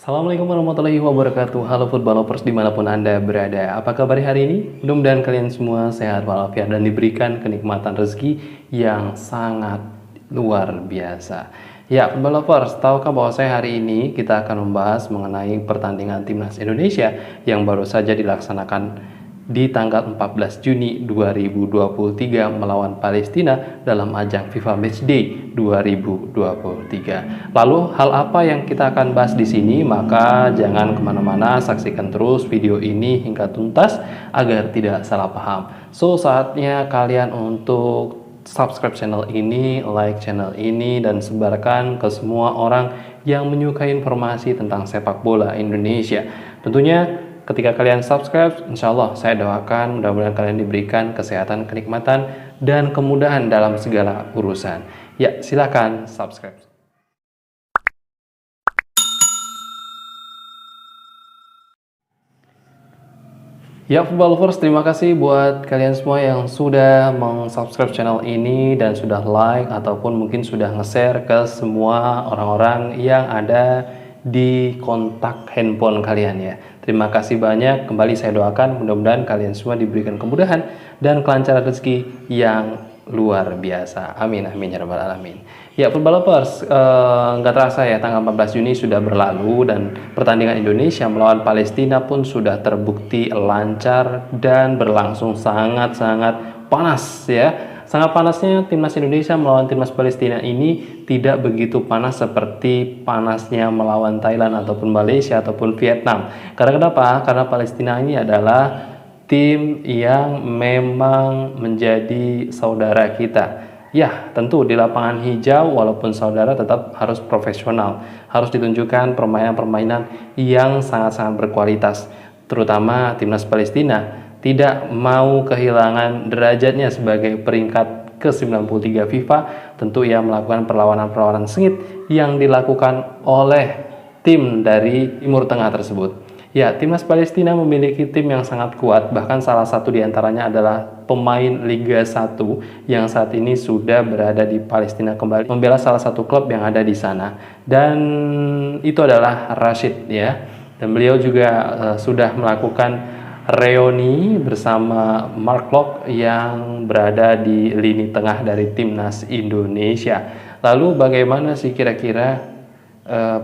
Assalamualaikum warahmatullahi wabarakatuh. Halo football lovers dimanapun Anda berada. Apa kabar hari ini? Mudah-mudahan kalian semua sehat walafiat dan diberikan kenikmatan rezeki yang sangat luar biasa. Ya, football lovers, tahukah bahwa saya hari ini kita akan membahas mengenai pertandingan timnas Indonesia yang baru saja dilaksanakan di tanggal 14 Juni 2023 melawan Palestina dalam ajang FIFA Matchday 2023. Lalu hal apa yang kita akan bahas di sini? Maka jangan kemana-mana, saksikan terus video ini hingga tuntas agar tidak salah paham. So saatnya kalian untuk subscribe channel ini, like channel ini, dan sebarkan ke semua orang yang menyukai informasi tentang sepak bola Indonesia. Tentunya ketika kalian subscribe, insya Allah saya doakan mudah-mudahan kalian diberikan kesehatan, kenikmatan, dan kemudahan dalam segala urusan. Ya, silakan subscribe. Ya, football lovers, terima kasih buat kalian semua yang sudah subscribe channel ini dan sudah like ataupun mungkin sudah nge-share ke semua orang-orang yang ada di kontak handphone kalian ya. Terima kasih banyak. Kembali saya doakan mudah-mudahan kalian semua diberikan kemudahan dan kelancaran rezeki yang luar biasa. Amin amin ya rabbal alamin. Ya, football lovers, nggak terasa ya tanggal 14 Juni sudah berlalu dan pertandingan Indonesia melawan Palestina pun sudah terbukti lancar dan berlangsung sangat-sangat panas ya. Sangat panasnya timnas Indonesia melawan timnas Palestina ini tidak begitu panas seperti panasnya melawan Thailand ataupun Malaysia ataupun Vietnam. Karena kenapa? Karena Palestina ini adalah tim yang memang menjadi saudara kita. Ya, tentu di lapangan hijau walaupun saudara tetap harus profesional. Harus ditunjukkan permainan-permainan yang sangat-sangat berkualitas. Terutama timnas Palestina tidak mau kehilangan derajatnya sebagai peringkat ke-93 FIFA. Tentu ia melakukan perlawanan-perlawanan sengit yang dilakukan oleh tim dari Timur Tengah tersebut. Ya, timnas Palestina memiliki tim yang sangat kuat, bahkan salah satu diantaranya adalah pemain Liga 1 yang saat ini sudah berada di Palestina kembali membela salah satu klub yang ada di sana, dan itu adalah Rashid ya. Dan beliau juga sudah melakukan reuni bersama Mark Locke yang berada di lini tengah dari timnas Indonesia. Lalu bagaimana sih kira-kira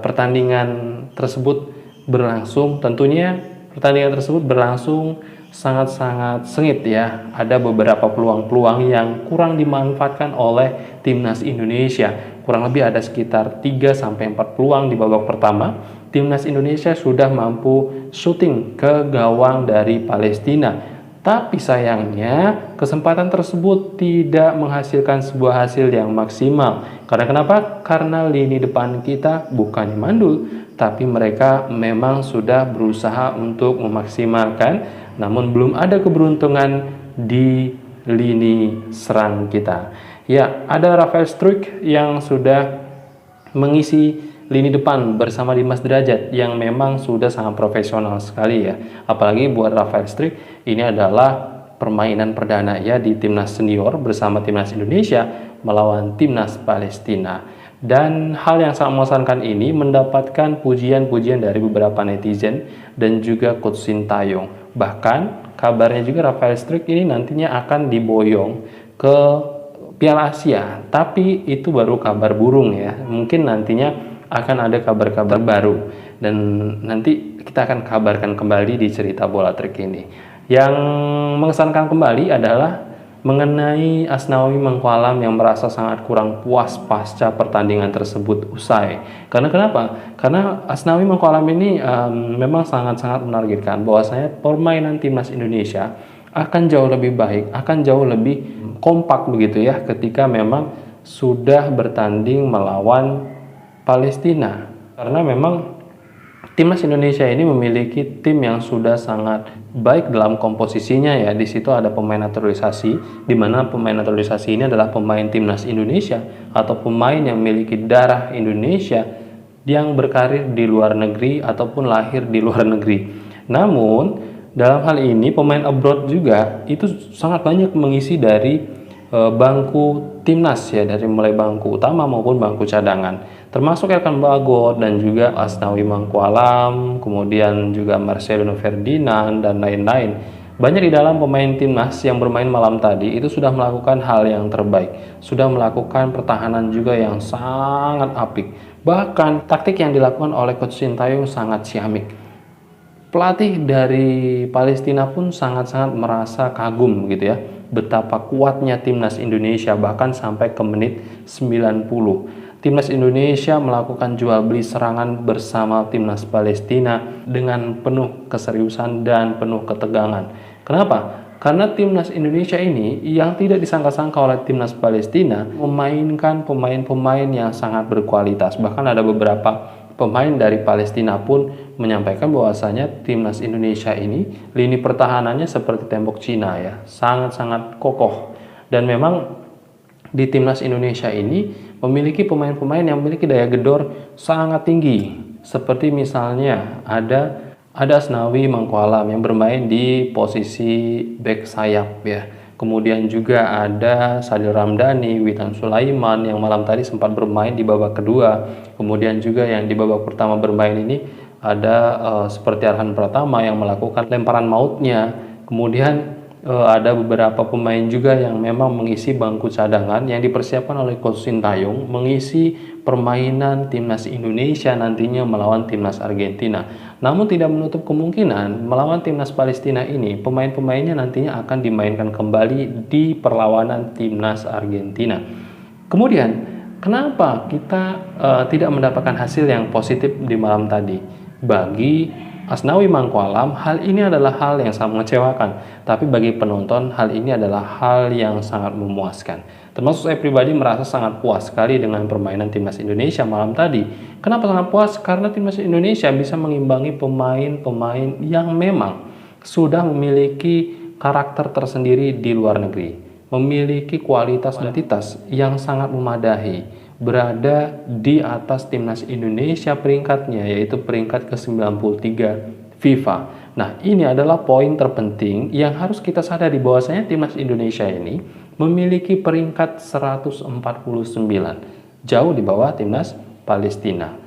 pertandingan tersebut berlangsung? Tentunya pertandingan tersebut berlangsung sangat-sangat sengit ya. Ada beberapa peluang-peluang yang kurang dimanfaatkan oleh timnas Indonesia. Kurang lebih ada sekitar 3-4 peluang di babak pertama. Timnas Indonesia sudah mampu syuting ke gawang dari Palestina. Tapi sayangnya kesempatan tersebut tidak menghasilkan sebuah hasil yang maksimal. Karena kenapa? Karena lini depan kita bukannya mandul, tapi mereka memang sudah berusaha untuk memaksimalkan, namun belum ada keberuntungan di lini serang kita. Ya, ada Rafael Struijk yang sudah mengisi lini depan bersama Dimas Derajat yang memang sudah sangat profesional sekali ya. Apalagi buat Rafael Struijk, ini adalah permainan perdana ya di timnas senior bersama timnas Indonesia melawan timnas Palestina. Dan hal yang sangat mengesankan ini mendapatkan pujian-pujian dari beberapa netizen dan juga Coach Sintayong. Bahkan kabarnya juga Rafael Struijk ini nantinya akan diboyong ke Piala Asia, tapi itu baru kabar burung ya. Mungkin nantinya akan ada kabar-kabar baru dan nanti kita akan kabarkan kembali di cerita bola trik ini. Yang mengesankan kembali adalah mengenai Asnawi Mangkualam yang merasa sangat kurang puas pasca pertandingan tersebut usai. Karena kenapa? Karena Asnawi Mangkualam ini memang sangat-sangat menargetkan bahwasanya permainan timnas Indonesia akan jauh lebih baik, akan jauh lebih kompak begitu ya ketika memang sudah bertanding melawan Palestina. Karena memang timnas Indonesia ini memiliki tim yang sudah sangat baik dalam komposisinya ya. Di situ ada pemain naturalisasi, di mana pemain naturalisasi ini adalah pemain timnas Indonesia atau pemain yang memiliki darah Indonesia yang berkarir di luar negeri ataupun lahir di luar negeri. Namun dalam hal ini pemain abroad juga itu sangat banyak mengisi dari bangku timnas ya, dari mulai bangku utama maupun bangku cadangan, termasuk Elkan Bagot dan juga Asnawi Mangkualam, kemudian juga Marcelino Ferdinand dan lain-lain. Banyak di dalam pemain timnas yang bermain malam tadi itu sudah melakukan hal yang terbaik, sudah melakukan pertahanan juga yang sangat apik. Bahkan taktik yang dilakukan oleh Coach Sintayong sangat ciamik. Pelatih dari Palestina pun sangat-sangat merasa kagum gitu ya, betapa kuatnya timnas Indonesia, bahkan sampai ke menit 90. Timnas Indonesia melakukan jual beli serangan bersama timnas Palestina dengan penuh keseriusan dan penuh ketegangan. Kenapa? Karena timnas Indonesia ini yang tidak disangka-sangka oleh timnas Palestina memainkan pemain-pemain yang sangat berkualitas. Bahkan ada beberapa pemain dari Palestina pun menyampaikan bahwasanya timnas Indonesia ini lini pertahanannya seperti tembok Cina ya, sangat-sangat kokoh. Dan memang di timnas Indonesia ini memiliki pemain-pemain yang memiliki daya gedor sangat tinggi. Seperti misalnya ada Asnawi Mangkualam yang bermain di posisi back sayap ya. Kemudian juga ada Sadil Ramdhani, Witan Sulaiman yang malam tadi sempat bermain di babak kedua. Kemudian juga yang di babak pertama bermain ini ada seperti Arhan Pratama yang melakukan lemparan mautnya. Kemudian ada beberapa pemain juga yang memang mengisi bangku cadangan yang dipersiapkan oleh Coach Sintayong mengisi permainan timnas Indonesia nantinya melawan timnas Argentina. Namun tidak menutup kemungkinan melawan timnas Palestina ini pemain-pemainnya nantinya akan dimainkan kembali di perlawanan timnas Argentina. Kemudian kenapa kita tidak mendapatkan hasil yang positif di malam tadi? Bagi Asnawi Mangkualam, hal ini adalah hal yang sangat mengecewakan. Tapi bagi penonton, hal ini adalah hal yang sangat memuaskan. Termasuk saya pribadi merasa sangat puas sekali dengan permainan timnas Indonesia malam tadi. Kenapa sangat puas? Karena timnas Indonesia bisa mengimbangi pemain-pemain yang memang sudah memiliki karakter tersendiri di luar negeri. Memiliki kualitas dan kuantitas yang sangat memadai. Berada di atas timnas Indonesia peringkatnya, yaitu peringkat ke-93 FIFA. Nah, ini adalah poin terpenting yang harus kita sadari bahwasanya timnas Indonesia ini memiliki peringkat 149, jauh di bawah timnas Palestina.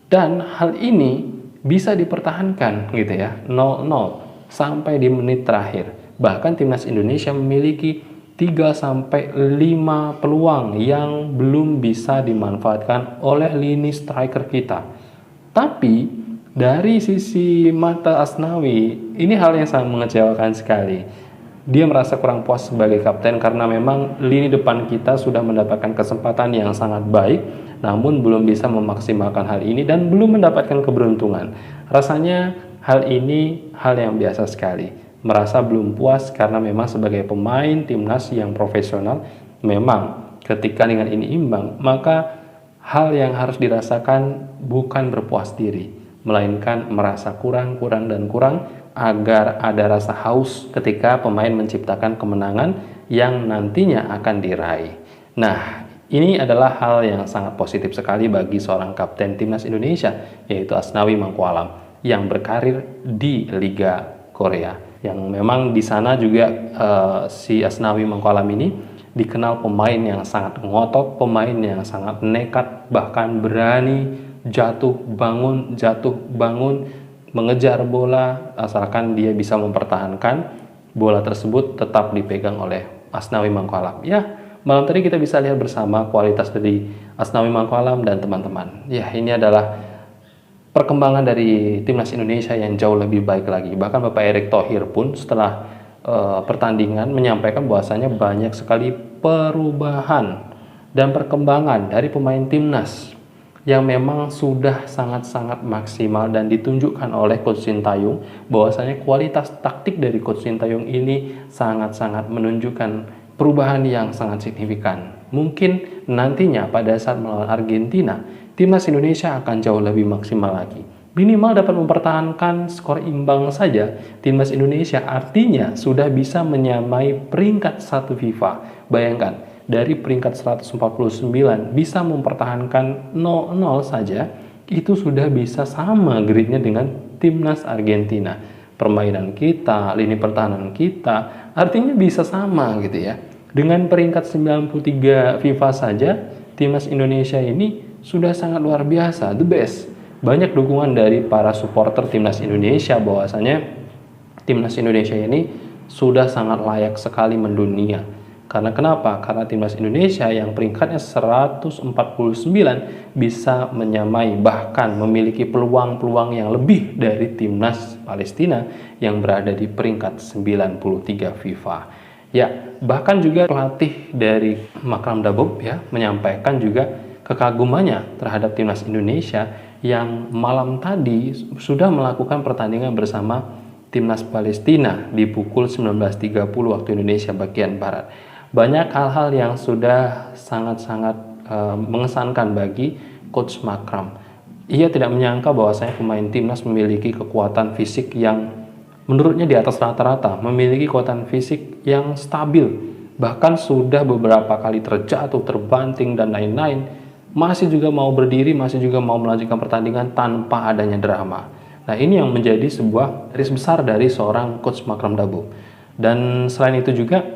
Dan hal ini bisa dipertahankan gitu ya, 0-0 sampai di menit terakhir. Bahkan timnas Indonesia memiliki 3-5 peluang yang belum bisa dimanfaatkan oleh lini striker kita. Tapi dari sisi mata Asnawi, ini hal yang sangat mengecewakan sekali. Dia merasa kurang puas sebagai kapten karena memang lini depan kita sudah mendapatkan kesempatan yang sangat baik, namun belum bisa memaksimalkan hal ini dan belum mendapatkan keberuntungan. Rasanya hal ini hal yang biasa sekali. Merasa belum puas karena memang sebagai pemain timnas yang profesional, memang ketika dengan ini imbang, maka hal yang harus dirasakan bukan berpuas diri, melainkan merasa kurang agar ada rasa haus ketika pemain menciptakan kemenangan yang nantinya akan diraih. Nah, ini adalah hal yang sangat positif sekali bagi seorang kapten timnas Indonesia, yaitu Asnawi Mangkualam yang berkarir di Liga Korea. Yang memang di sana juga si Asnawi Mangkualam ini dikenal pemain yang sangat ngotot, pemain yang sangat nekat, bahkan berani jatuh bangun, mengejar bola asalkan dia bisa mempertahankan bola tersebut tetap dipegang oleh Asnawi Mangkualam. Ya, malam tadi kita bisa lihat bersama kualitas dari Asnawi Mangkualam dan teman-teman. Ya, ini adalah perkembangan dari timnas Indonesia yang jauh lebih baik lagi. Bahkan Bapak Erick Thohir pun setelah pertandingan menyampaikan bahwasanya banyak sekali perubahan dan perkembangan dari pemain timnas yang memang sudah sangat-sangat maksimal dan ditunjukkan oleh Coach Sintayong bahwasanya kualitas taktik dari Coach Sintayong ini sangat-sangat menunjukkan perubahan yang sangat signifikan. Mungkin nantinya pada saat melawan Argentina, timnas Indonesia akan jauh lebih maksimal lagi. Minimal dapat mempertahankan skor imbang saja, timnas Indonesia artinya sudah bisa menyamai peringkat 1 FIFA. Bayangkan, dari peringkat 149 bisa mempertahankan 0-0 saja, itu sudah bisa sama gridnya dengan timnas Argentina. Permainan kita, lini pertahanan kita, artinya bisa sama gitu ya. Dengan peringkat 93 FIFA saja, timnas Indonesia ini sudah sangat luar biasa, the best. Banyak dukungan dari para supporter timnas Indonesia bahwasanya timnas Indonesia ini sudah sangat layak sekali mendunia. Karena kenapa? Karena timnas Indonesia yang peringkatnya 149 bisa menyamai bahkan memiliki peluang-peluang yang lebih dari timnas Palestina yang berada di peringkat 93 FIFA. Ya, bahkan juga pelatih dari Makram Dabob ya menyampaikan juga kekagumannya terhadap timnas Indonesia yang malam tadi sudah melakukan pertandingan bersama timnas Palestina di pukul 19.30 waktu Indonesia bagian barat. Banyak hal-hal yang sudah sangat-sangat mengesankan bagi Coach Makram. Ia tidak menyangka bahwasanya pemain timnas memiliki kekuatan fisik yang menurutnya di atas rata-rata, memiliki kekuatan fisik yang stabil, bahkan sudah beberapa kali terjatuh, terbanting, dan lain-lain, masih juga mau berdiri, masih juga mau melanjutkan pertandingan tanpa adanya drama. Nah, ini yang menjadi sebuah garis besar dari seorang Coach Makram Dabob. Dan selain itu juga,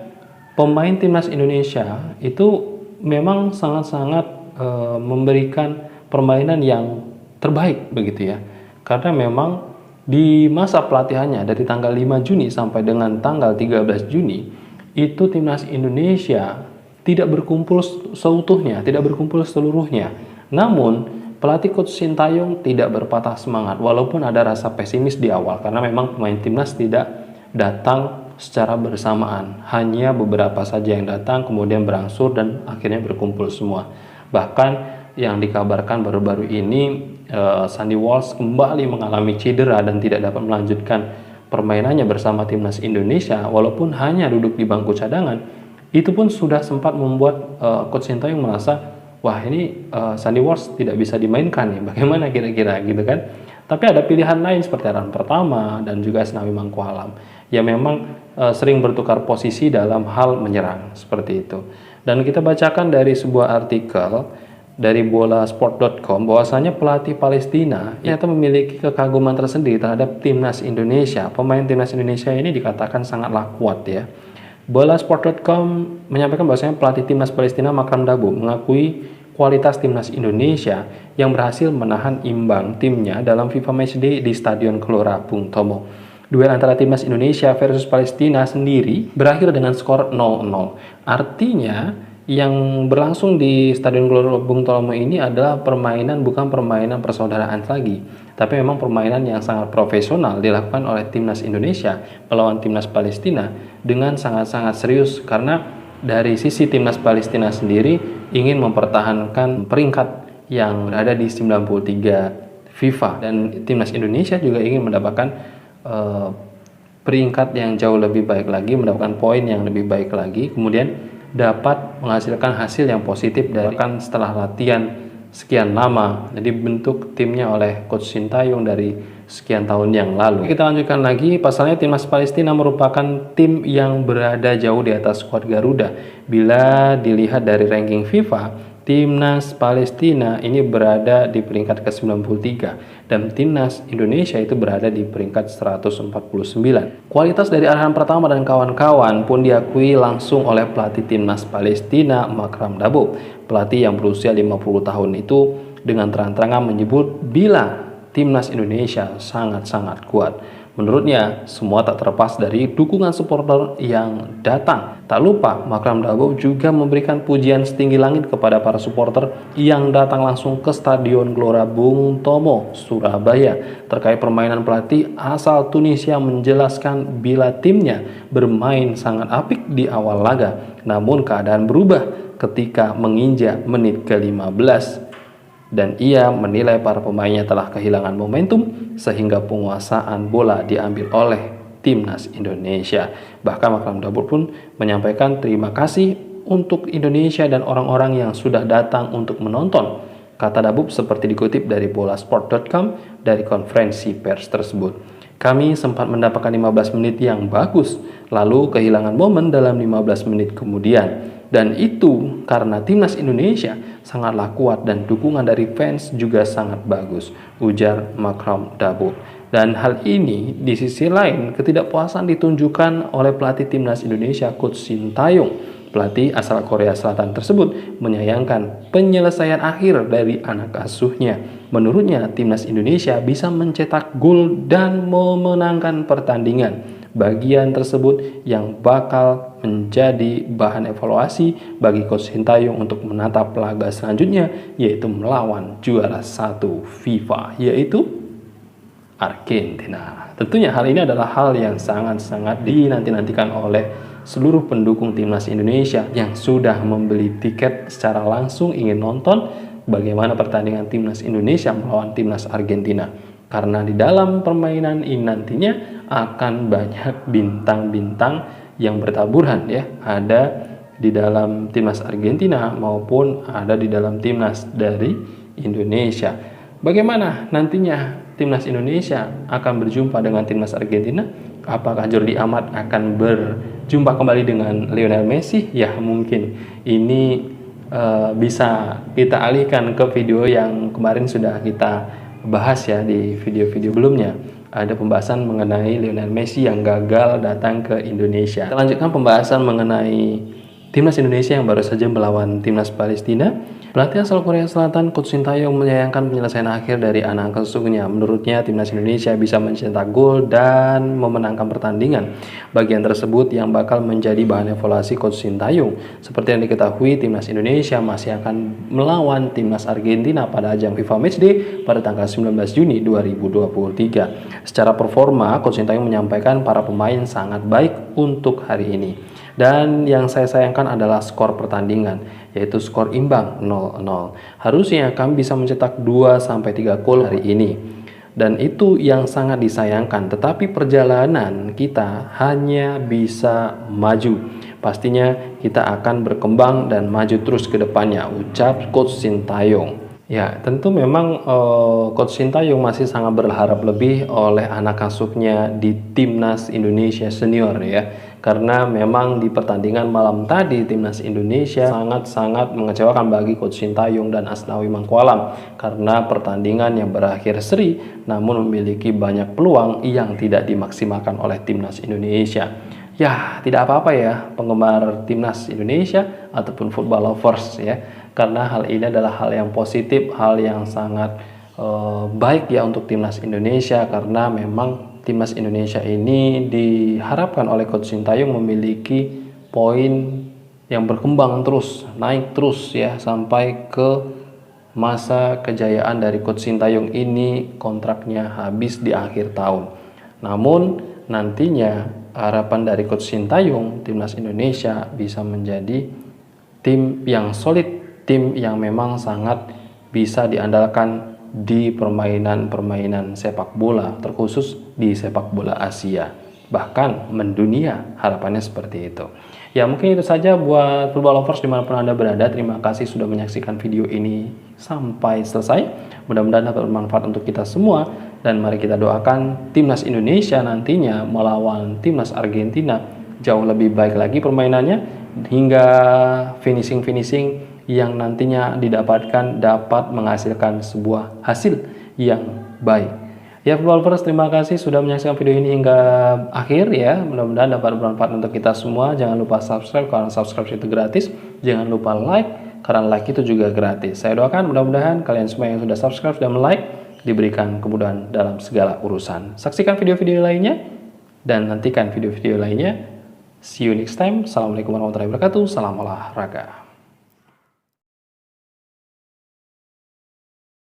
pemain timnas Indonesia itu memang sangat-sangat memberikan permainan yang terbaik begitu ya. Karena memang di masa pelatihannya dari tanggal 5 Juni sampai dengan tanggal 13 Juni itu timnas Indonesia tidak berkumpul seutuhnya, tidak berkumpul seluruhnya. Namun pelatih Coach Sintayong tidak berpatah semangat walaupun ada rasa pesimis di awal karena memang pemain timnas tidak datang secara bersamaan, hanya beberapa saja yang datang kemudian berangsur dan akhirnya berkumpul semua. Bahkan yang dikabarkan baru-baru ini Sandy Walsh kembali mengalami cedera dan tidak dapat melanjutkan permainannya bersama timnas Indonesia walaupun hanya duduk di bangku cadangan. Itu pun sudah sempat membuat Coach Sintayong merasa, wah ini Sandy Walsh tidak bisa dimainkan nih, bagaimana kira-kira gitu kan. Tapi ada pilihan lain seperti Aaron Pertama dan juga Asnawi Mangkualam yang memang sering bertukar posisi dalam hal menyerang seperti itu. Dan kita bacakan dari sebuah artikel dari bolasport.com bahwasanya pelatih Palestina ternyata memiliki kekaguman tersendiri terhadap timnas Indonesia. Pemain timnas Indonesia ini dikatakan sangatlah kuat ya. Bolasport.com menyampaikan bahwasanya pelatih timnas Palestina Makram Dabob mengakui kualitas timnas Indonesia yang berhasil menahan imbang timnya dalam FIFA Matchday di Stadion Gelora Bung Tomo. Duel antara timnas Indonesia versus Palestina sendiri berakhir dengan skor 0-0. Artinya yang berlangsung di Stadion Gelora Bung Tomo ini adalah permainan bukan permainan persaudaraan lagi, tapi memang permainan yang sangat profesional dilakukan oleh timnas Indonesia melawan timnas Palestina dengan sangat-sangat serius karena dari sisi timnas Palestina sendiri ingin mempertahankan peringkat yang berada di 93 FIFA dan timnas Indonesia juga ingin mendapatkan peringkat yang jauh lebih baik lagi, mendapatkan poin yang lebih baik lagi, kemudian dapat menghasilkan hasil yang positif dari setelah latihan sekian lama. Jadi bentuk timnya oleh Coach Sintayong dari sekian tahun yang lalu. Kita lanjutkan lagi, pasalnya timnas Palestina merupakan tim yang berada jauh di atas skuad Garuda. Bila dilihat dari ranking FIFA, timnas Palestina ini berada di peringkat ke-93 dan timnas Indonesia itu berada di peringkat 149. Kualitas dari Aaron Pertama dan kawan-kawan pun diakui langsung oleh pelatih timnas Palestina Makram Dabob. Pelatih yang berusia 50 tahun itu dengan terang-terangan menyebut bila timnas Indonesia sangat-sangat kuat. Menurutnya, semua tak terlepas dari dukungan supporter yang datang. Tak lupa, Makram Dabob juga memberikan pujian setinggi langit kepada para supporter yang datang langsung ke Stadion Gelora Bung Tomo, Surabaya. Terkait permainan pelatih asal Tunisia menjelaskan bila timnya bermain sangat apik di awal laga. Namun keadaan berubah ketika menginjak menit ke-15. Dan ia menilai para pemainnya telah kehilangan momentum sehingga penguasaan bola diambil oleh timnas Indonesia. Bahkan Makram Dabob pun menyampaikan terima kasih untuk Indonesia dan orang-orang yang sudah datang untuk menonton. Kata Dabob seperti dikutip dari bolasport.com dari konferensi pers tersebut. Kami sempat mendapatkan 15 menit yang bagus, lalu kehilangan momen dalam 15 menit kemudian. Dan itu karena timnas Indonesia sangatlah kuat dan dukungan dari fans juga sangat bagus, ujar Makram Dabob. Dan hal ini di sisi lain ketidakpuasan ditunjukkan oleh pelatih timnas Indonesia Coach Sintayong. Pelatih asal Korea Selatan tersebut menyayangkan penyelesaian akhir dari anak asuhnya. Menurutnya, timnas Indonesia bisa mencetak gol dan memenangkan pertandingan. Bagian tersebut yang bakal menjadi bahan evaluasi bagi Coach Sintayong untuk menatap laga selanjutnya, yaitu melawan juara 1 FIFA, yaitu Argentina. Tentunya hal ini adalah hal yang sangat-sangat dinanti-nantikan oleh seluruh pendukung timnas Indonesia yang sudah membeli tiket secara langsung ingin nonton bagaimana pertandingan timnas Indonesia melawan timnas Argentina. Karena di dalam permainan ini nantinya akan banyak bintang-bintang yang bertaburan ya. Ada di dalam timnas Argentina maupun ada di dalam timnas dari Indonesia. Bagaimana nantinya timnas Indonesia akan berjumpa dengan timnas Argentina? Apakah Jordi Amat akan berjumpa kembali dengan Lionel Messi? Ya mungkin ini bisa kita alihkan ke video yang kemarin sudah kita bahas ya di video-video sebelumnya. Ada pembahasan mengenai Lionel Messi yang gagal datang ke Indonesia. Kita lanjutkan pembahasan mengenai timnas Indonesia yang baru saja melawan timnas Palestina. Pelatih asal Korea Selatan Coach Sintayong menyayangkan penyelesaian akhir dari anak asuhnya. Menurutnya timnas Indonesia bisa mencetak gol dan memenangkan pertandingan. Bagian tersebut yang bakal menjadi bahan evaluasi Coach Sintayong. Seperti yang diketahui, timnas Indonesia masih akan melawan timnas Argentina pada ajang FIFA Matchday pada tanggal 19 Juni 2023. Secara performa, Coach Sintayong menyampaikan para pemain sangat baik untuk hari ini. Dan yang saya sayangkan adalah skor pertandingan, yaitu skor imbang 0-0. Harusnya kami bisa mencetak 2-3 gol hari ini. Dan itu yang sangat disayangkan, tetapi perjalanan kita hanya bisa maju. Pastinya kita akan berkembang dan maju terus ke depannya, ucap Coach Sintayong. Ya, tentu memang Coach Sintayong masih sangat berharap lebih oleh anak asuhnya di timnas Indonesia senior ya. Karena memang di pertandingan malam tadi timnas Indonesia sangat-sangat mengecewakan bagi Coach Sintayong dan Asnawi Mangkualam. Karena pertandingan yang berakhir seri namun memiliki banyak peluang yang tidak dimaksimalkan oleh timnas Indonesia. Ya, tidak apa-apa ya penggemar timnas Indonesia ataupun football lovers ya. Karena hal ini adalah hal yang positif, hal yang sangat baik ya untuk timnas Indonesia. Karena memang timnas Indonesia ini diharapkan oleh Coach Sintayong memiliki poin yang berkembang terus, naik terus ya sampai ke masa kejayaan dari Coach Sintayong ini kontraknya habis di akhir tahun. Namun nantinya harapan dari Coach Sintayong timnas Indonesia bisa menjadi tim yang solid, tim yang memang sangat bisa diandalkan di permainan sepak bola, terkhusus di sepak bola Asia, bahkan mendunia. Harapannya seperti itu. Ya mungkin itu saja buat football lovers dimanapun Anda berada. Terima kasih sudah menyaksikan video ini sampai selesai. Mudah-mudahan dapat bermanfaat untuk kita semua. Dan mari kita doakan timnas Indonesia nantinya melawan timnas Argentina jauh lebih baik lagi permainannya, hingga finishing yang nantinya didapatkan dapat menghasilkan sebuah hasil yang baik. Ya football lovers, terima kasih sudah menyaksikan video ini hingga akhir ya. Mudah-mudahan dapat bermanfaat untuk kita semua. Jangan lupa subscribe karena subscribe itu gratis. Jangan lupa like karena like itu juga gratis. Saya doakan mudah-mudahan kalian semua yang sudah subscribe dan like diberikan kemudahan dalam segala urusan. Saksikan video-video lainnya dan nantikan video-video lainnya. See you next time. Assalamualaikum warahmatullahi wabarakatuh. Salam olahraga.